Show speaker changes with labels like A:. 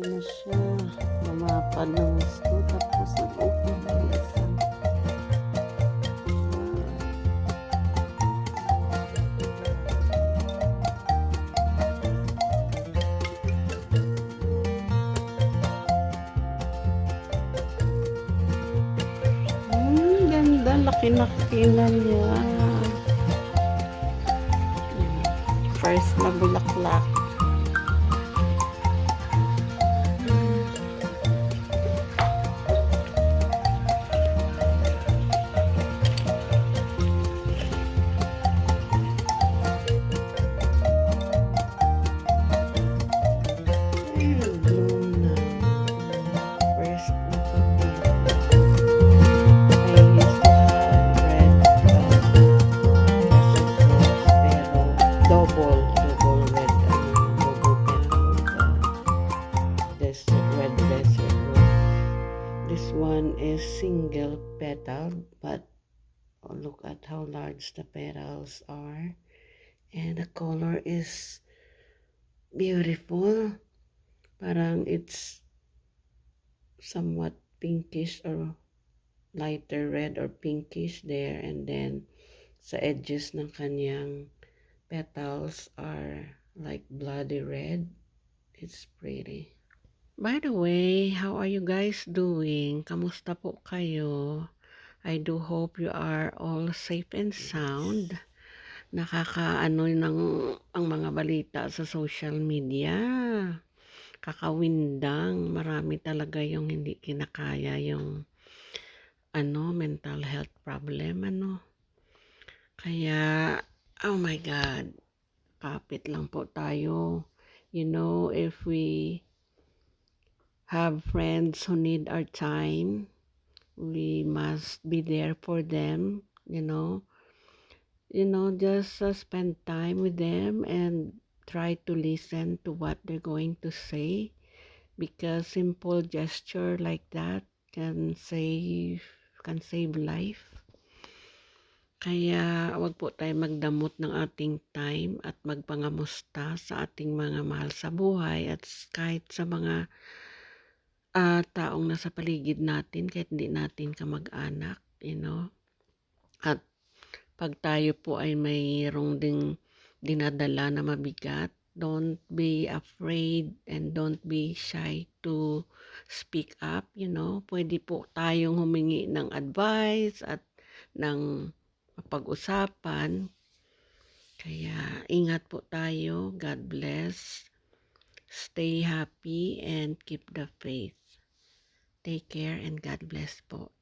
A: Na siya, lumapad ng gusto, tapos nag-open ng isa. Ganda, laki-laki na niya. First na bulaklak. This one is single petal, but look at how large the petals are, and the color is beautiful. Parang it's somewhat pinkish or lighter red or pinkish there, and then sa edges ng kanyang petals are like bloody red. It's pretty. By the way, how are you guys doing? Kamusta po kayo? I do hope you are all safe and sound. Nakakaano ng ang mga balita sa social media. Kakawindang. Marami talaga yung hindi kinakaya yung mental health problem Kaya, oh my God, kapit lang po tayo. You know, if we have friends who need our time, we must be there for them, just spend time with them and try to listen to what they're going to say, because simple gesture like that can save life. Kaya wag po tayo magdamot ng ating time at magpangamusta sa ating mga mahal sa buhay at kahit sa mga taong nasa paligid natin, kahit hindi natin kamag-anak, At pag tayo po ay mayroong ding dinadala na mabigat, don't be afraid and don't be shy to speak up, Pwede po tayong humingi ng advice at ng pag-usapan. Kaya ingat po tayo. God bless. Stay happy and keep the faith. Take care and God bless po.